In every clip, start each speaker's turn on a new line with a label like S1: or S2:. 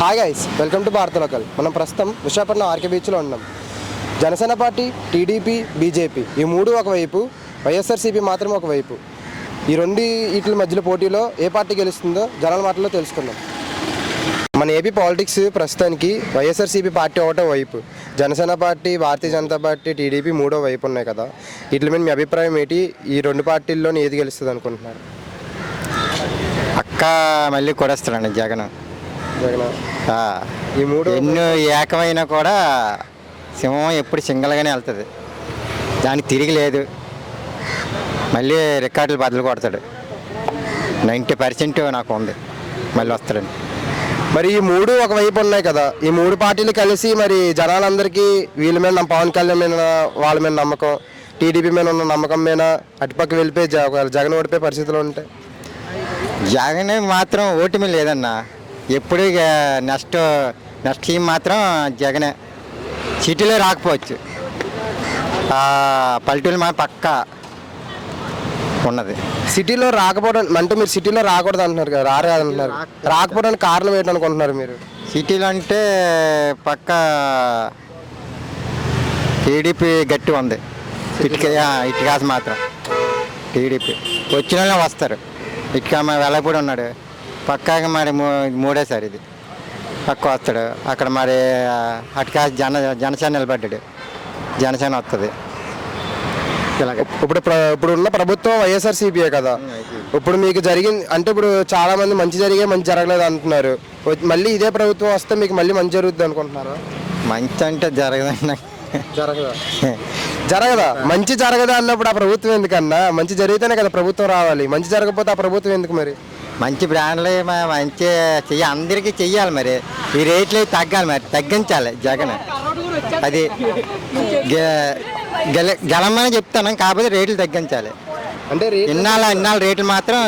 S1: Hi guys, welcome to భారత local. మనం ప్రస్తుతం విశాఖపట్నం ఆర్కే బీచ్లో ఉన్నాం. జనసేన పార్టీ, టీడీపీ, బీజేపీ ఈ మూడు ఒకవైపు, వైఎస్ఆర్సీపీ మాత్రం ఒకవైపు. ఈ రెండు వీటి మధ్యలో పోటీలో ఏ పార్టీ గెలుస్తుందో జనాల మాటల్లో తెలుసుకుందాం. మన ఏపీ పాలిటిక్స్ ప్రస్తుతానికి వైఎస్ఆర్సీపీ పార్టీ ఒకటో వైపు, Janasena party, Bharatiya Janata party, TDP మూడో వైపు ఉన్నాయి కదా. వీటి మీద మీ అభిప్రాయం ఏంటి? ఈ రెండు పార్టీల్లోని ఏది గెలుస్తుంది అనుకుంటున్నారు?
S2: అక్క మళ్ళీ కొడేస్తాడండి జగన్.
S1: ఈ మూడు
S2: ఎన్నో ఏకమైనా కూడా సింహం ఎప్పుడు సింగల్గానే వెళ్తుంది, దానికి తిరిగి లేదు. మళ్ళీ రికార్డులు బదులు కొడతాడు. 90% నాకు ఉంది మళ్ళీ వస్తాడని.
S1: మరి ఈ మూడు ఒకవైపు ఉన్నాయి కదా, ఈ మూడు పార్టీలు కలిసి మరి జనాలందరికీ వీళ్ళ మీద పవన్ కళ్యాణ్ మీద వాళ్ళ మీద నమ్మకం, టీడీపీ మీద ఉన్న నమ్మకం మీద అటుపక్క వెళ్ళిపోయి జగన్ ఓడిపోయే పరిస్థితులు ఉంటాయి.
S2: జగన్ మాత్రం ఓటమి లేదన్నా. ఎప్పుడు నెక్స్ట్ టీం మాత్రం జగనే. సిటీలో రాకపోవచ్చు, పల్లెటూరు మా పక్క ఉన్నది.
S1: సిటీలో రాకపోవడం అంటే మీరు సిటీలో రాకూడదు అంటున్నారు కదా, రాదంటున్నారు. రాకపోవడానికి కారణం ఏంటనుకుంటున్నారు మీరు?
S2: సిటీలో అంటే పక్క టీడీపీ గట్టి ఉంది. ఇటుకాసి మాత్రం టీడీపీ వచ్చిన వాళ్ళే వస్తారు. ఇటుక మరి వెలపూడి ఉన్నాడు పక్కాగా, మరి మూడేసారి ఇది పక్క వస్తాడు. అక్కడ మరి అటుకాసి జనసేన నిలబడ్డాడు, జనసేన వస్తుంది. ఇలాగ
S1: ఇప్పుడు ఉన్న ప్రభుత్వం వైఎస్ఆర్సీపీయే కదా. ఇప్పుడు మీకు జరిగింది అంటే ఇప్పుడు చాలా మంది మంచి జరిగే మంచి జరగలేదు అంటున్నారు. మళ్ళీ ఇదే ప్రభుత్వం వస్తే మీకు మళ్ళీ మంచి జరుగుతుంది అనుకుంటున్నారు?
S2: మంచి అంటే జరగదండి.
S1: జరగదా? మంచి జరగదా అన్నప్పుడు ఆ ప్రభుత్వం ఎందుకన్నా? మంచి జరిగితేనే కదా ప్రభుత్వం రావాలి. మంచి జరగకపోతే ఆ ప్రభుత్వం ఎందుకు? మరి
S2: మంచి బ్రాండ్లు మంచి అందరికీ చెయ్యాలి. మరి ఈ రేట్లు తగ్గాలి, మరి తగ్గించాలి జగన్. అది గెలమని చెప్తాను, కాకపోతే రేట్లు తగ్గించాలి.
S1: అంటే
S2: ఇన్నాళ్ళు రేట్లు మాత్రం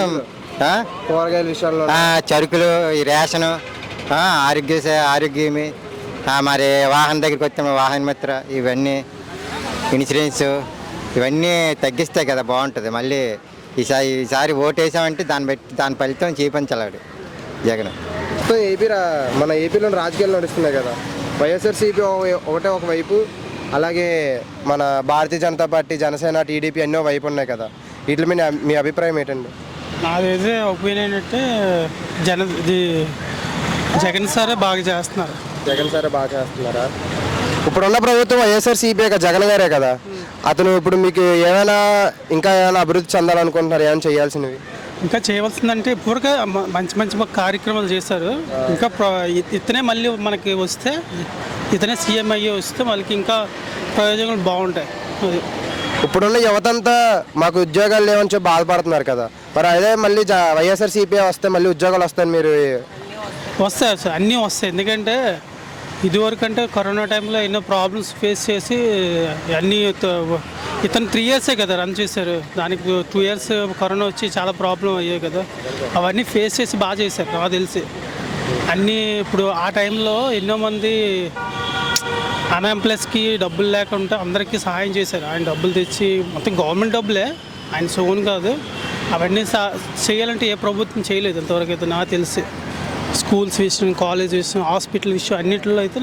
S1: కూరగాయల విషయంలో,
S2: సరుకులు, ఈ రేషను, ఆరోగ్యమి, మరి వాహనం దగ్గరికి వచ్చాము, వాహన మిత్ర, ఇవన్నీ ఇన్సూరెన్స్, ఇవన్నీ తగ్గిస్తే కదా బాగుంటుంది. మళ్ళీ ఈసారి ఓటు వేసామంటే దాని ఫలితం చూపించాడు జగన్.
S1: మన ఏపీలో రాజకీయాలు నడుస్తున్నాయి కదా, వైఎస్ఆర్సీపీ ఒకటే ఒకవైపు, అలాగే మన భారతీయ జనతా పార్టీ, జనసేన, టీడీపీ అన్నో వైపు ఉన్నాయి కదా. వీటి మీద మీ అభిప్రాయం ఏంటండి?
S3: నాదైతే ఒపీనియన్ అంటే జగన్ సారే బాగా చేస్తున్నారు.
S1: జగన్ సారే బాగా చేస్తున్నారా? ఇప్పుడున్న ప్రభుత్వం వైఎస్ఆర్సీపీ జగన్ గారే కదా. అతను ఇప్పుడు మీకు ఏమైనా అభివృద్ధి చెందాలనుకుంటున్నారు? ఏమైనా చేయాల్సినవి
S3: ఇంకా చేయవలసిందంటే ఇప్పటికే మంచి మంచి కార్యక్రమాలు చేశారు. ఇంకా ఇతనే మళ్ళీ మనకి వస్తే, ఇతనే సీఎం అయ్యి వస్తే వాళ్ళకి ఇంకా ప్రయోజనాలు బాగుంటాయి. అది
S1: ఇప్పుడున్న యువతంతా మాకు ఉద్యోగాలు లేవని చెప్పి బాధపడుతున్నారు కదా. మరి అదే మళ్ళీ వైఎస్ఆర్సీపీ వస్తే మళ్ళీ ఉద్యోగాలు వస్తాయని మీరు?
S3: వస్తాయి సార్, అన్నీ వస్తాయి. ఎందుకంటే ఇదివరకు అంటే కరోనా టైంలో ఎన్నో ప్రాబ్లమ్స్ ఫేస్ చేసి అన్నీ ఇతను 3 yearsే కదా రన్ చేశారు. దానికి 2 years కరోనా వచ్చి చాలా ప్రాబ్లం అయ్యాయి కదా. అవన్నీ ఫేస్ చేసి బాగా చేశారు నాకు తెలిసి. అన్నీ ఇప్పుడు ఆ టైంలో ఎన్నో మంది అన్ఎంప్లాయ్స్కి డబ్బులు లేకుండా అందరికీ సహాయం చేశారు. ఆయన డబ్బులు తెచ్చి, మొత్తం గవర్నమెంట్ డబ్బులే, ఆయన సోన్ కాదు. అవన్నీ చేయాలంటే ఏ ప్రభుత్వం చేయలేదు ఇంతవరకు అయితే నాకు తెలిసి. స్కూల్స్ విషయం, కాలేజ్ విషయం, హాస్పిటల్ విషయం అన్నింటిలో అయితే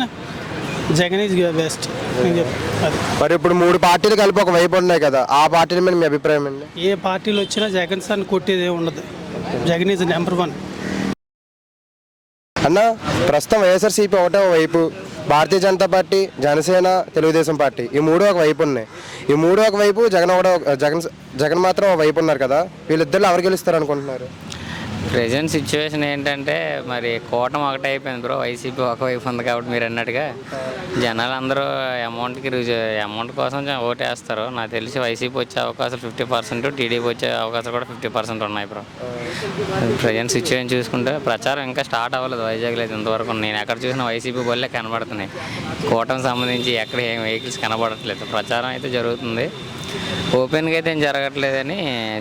S3: జగన్ ఈజ్ బెస్ట్ అని చెప్పి. అది
S1: మరి ఇప్పుడు మూడు పార్టీలు కలిపి ఒక వైపు ఉన్నాయి కదా, ఆ పార్టీల మీద మీ అభిప్రాయం అండి?
S3: ఏ పార్టీలు వచ్చినా జగన్ సార్ని కొట్టేది ఉండదు. జగన్ ఈజ్ నెంబర్ 1
S1: అన్న. ప్రస్తుతం వైఎస్ఆర్సీపీ ఒకటే వైపు, భారతీయ జనతా పార్టీ, జనసేన, తెలుగుదేశం పార్టీ ఈ మూడు ఒక వైపు ఉన్నాయి. ఈ మూడు ఒక వైపు, జగన్ మాత్రం ఒక వైపు ఉన్నారు కదా. వీళ్ళిద్దరు ఎవరు గెలుస్తారు అనుకుంటున్నారు?
S4: ప్రెజెంట్ సిచ్యువేషన్ ఏంటంటే మరి కూటమి ఒకటే అయిపోయింది బ్రో. వైసీపీ ఒకవైపు ఉంది కాబట్టి మీరు అన్నట్టుగా జనాలు అందరూ అమౌంట్ కోసం ఓటేస్తారు. నాకు తెలిసి వైసీపీ వచ్చే అవకాశాలు 50%, టీడీపీ వచ్చే అవకాశాలు కూడా 50% ఉన్నాయి బ్రో. ప్రెజెంట్ సిచ్యువేషన్ చూసుకుంటే ప్రచారం ఇంకా స్టార్ట్ అవ్వలేదు వైజాగ్లో అయితే ఇంతవరకు. నేను ఎక్కడ చూసిన వైసీపీ బోల్లే కనబడుతున్నాయి. కూటమికి సంబంధించి ఎక్కడ ఏం వెహికల్స్ కనబడట్లేదు. ప్రచారం అయితే జరుగుతుంది, ఓపెన్గా అయితే ఏం జరగట్లేదని.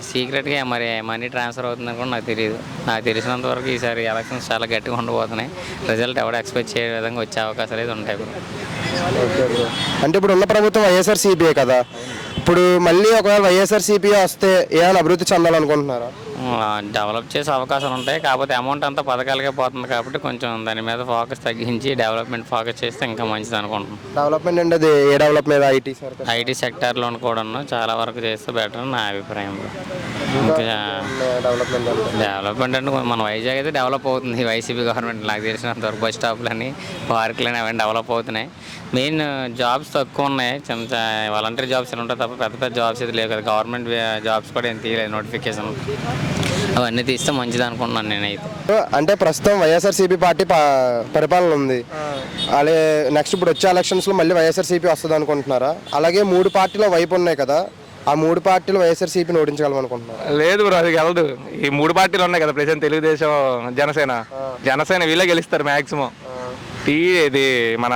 S4: సీక్రెట్గా మరి మనీ ట్రాన్స్ఫర్ అవుతుందని కూడా నాకు తెలియదు. నాకు తెలిసినంత వరకు ఈసారి ఎలక్షన్స్ చాలా గట్టిగా ఉండబోతున్నాయి. రిజల్ట్ ఎవరు ఎక్స్పెక్ట్ చేయ విధంగా వచ్చే అవకాశాలు అయితే ఉంటాయి బ్రో.
S1: అంటే ఇప్పుడు ఉన్న ప్రభుత్వం వైఎస్ఆర్సీపీ కదా, ఇప్పుడు మళ్ళీ ఒకవేళ వైఎస్ఆర్సీపీ వస్తే ఏమైనా అభివృద్ధి చెందాలనుకుంటున్నారా?
S4: డెవలప్ చేసే అవకాశాలు ఉంటాయి. కాకపోతే అమౌంట్ అంతా పథకాలకే పోతుంది కాబట్టి కొంచెం దాని మీద ఫోకస్ తగ్గించి డెవలప్మెంట్ ఫోకస్ చేస్తే ఇంకా మంచిది అనుకుంటున్నాను.
S1: డెవలప్మెంట్ అంటే అది ఏ డెవలప్మెంట్? ఐటీ సార్
S4: ఐటీ సెక్టార్లో కూడాను చాలా వరకు చేస్తే బెటర్ నా అభిప్రాయంలో. ఇంకా
S1: డెవలప్మెంట్ అంటే
S4: డెవలప్మెంట్ అంటే మన వైజాగ్ అయితే డెవలప్ అవుతుంది. వైసీపీ గవర్నమెంట్ నాకు తెలిసినంతవరకు బస్ స్టాప్లని పార్కులని అవన్నీ డెవలప్ అవుతున్నాయి. మెయిన్ జాబ్స్ తక్కువ ఉన్నాయి. చిన్న వాలంటీర్ జాబ్స్ ఉంటాయి తప్ప పెద్ద పెద్ద జాబ్స్ అయితే లేవు కదా. గవర్నమెంట్ జాబ్స్ కూడా ఏం తీయలేదు నోటిఫికేషన్. అవన్నీ తీస్తే మంచిది అనుకుంటున్నాను నేనైతే.
S1: అంటే ప్రస్తుతం వైఎస్ఆర్సీపీ పార్టీ పరిపాలన ఉంది. అలాగే నెక్స్ట్ ఇప్పుడు వచ్చే ఎలక్షన్స్లో మళ్ళీ వైఎస్ఆర్సీపీ వస్తుంది అనుకుంటున్నారా? అలాగే 3 పార్టీల వైపు ఉన్నాయి కదా, ఆ 3 పార్టీలు వైఎస్ఆర్సీపీని ఓడించగలం అనుకుంటున్నారు?
S5: లేదు బ్రో, అది గెలదు. ఈ 3 పార్టీలు ఉన్నాయి కదా ప్రెసెంట్, తెలుగుదేశం, జనసేన వీళ్ళే గెలుస్తారు మ్యాక్సిమం. ఇది మన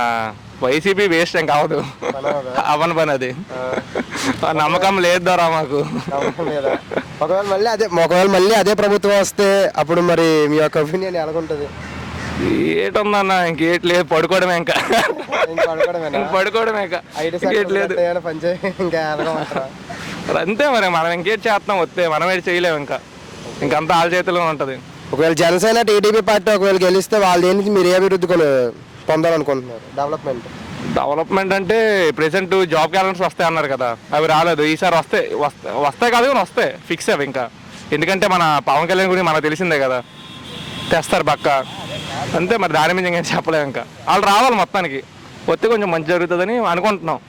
S5: వైసీపీ వేస్ట్ ఏం కావదు, అవన పని అది. నమ్మకం లేదు ద్వారా మాకు.
S1: ఒకవేళ మళ్ళీ అదే ప్రభుత్వం వస్తే అప్పుడు మరి మీ యొక్క ఒపీనియన్ ఎలాగుంటుంది?
S5: ఏటుందన్న, ఇంకేట్ లేదు, పడుకోవడమే. ఇంకా పడుకోవడమే, ఇంకేట్ లేదు. అంతే మరి, మనం ఇంకేట్ చేస్తాం వస్తే, మనం ఏది చేయలేము. ఇంకంతా వాళ్ళ చేతిలో ఉంటుంది.
S1: ఒకవేళ జనసేన టీడీపీ పార్టీ ఒకవేళ గెలిస్తే వాళ్ళు ఏంటి మీరు ఏ అభివృద్ధి పొందాలనుకుంటున్నారు?
S5: డెవలప్మెంట్ అంటే ప్రెసెంట్ జాబ్ క్యాలెండర్స్ వస్తాయి అన్నారు కదా, అవి రాలేదు. ఈసారి వస్తాయి కాదు కానీ వస్తాయి ఫిక్స్ అవి. ఇంకా ఎందుకంటే మన పవన్ కళ్యాణ్ గురించి మనకు తెలిసిందే కదా, తెస్తారు పక్క. అంతే మరి, దాని మీద ఇంకేం చెప్పలేము. ఇంకా వాళ్ళు రావాలి మొత్తానికి, వస్తే కొంచెం మంచి జరుగుతుందని అనుకుంటున్నాం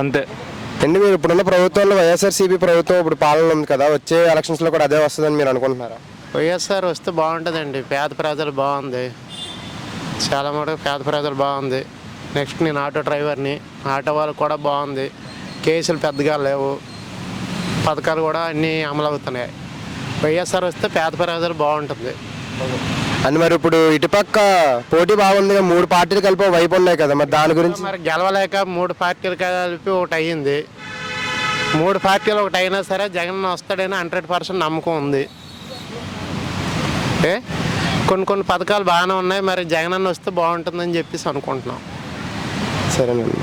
S5: అంతే.
S1: అండి, మీరు ఇప్పుడున్న ప్రభుత్వంలో వైఎస్ఆర్సీపీ ప్రభుత్వం ఇప్పుడు పాలన ఉంది కదా, వచ్చే ఎలక్షన్స్లో కూడా అదే వస్తుందని మీరు అనుకుంటున్నారా?
S6: వైఎస్ఆర్ వస్తే బాగుంటుందండి. పేద ప్రజలు బాగుంది, చాలా మటుకు పేద ప్రజలు బాగుంది. నెక్స్ట్ నేను ఆటో డ్రైవర్ని, ఆటో వాళ్ళకి కూడా బాగుంది. కేసులు పెద్దగా లేవు, పథకాలు కూడా అన్నీ అమలు అవుతున్నాయి. వైఎస్ఆర్ వస్తే పేద ప్రజలు బాగుంటుంది.
S1: అని మరి ఇప్పుడు ఇటుపక్క పోటీ బాగుంది, 3 పార్టీలు కలిపి వైపు ఉన్నాయి కదా, మరి దాని గురించి?
S6: మరి గెలవలేక 3 పార్టీలు కలిపి ఒకటి అయ్యింది. 3 పార్టీలు ఒకటి అయినా సరే జగన్ వస్తాడని 100% నమ్మకం ఉంది. కొన్ని పథకాలు బాగానే ఉన్నాయి, మరి జగన్ అన్న వస్తే బాగుంటుందని చెప్పేసి అనుకుంటున్నాం.
S1: సరేనండి.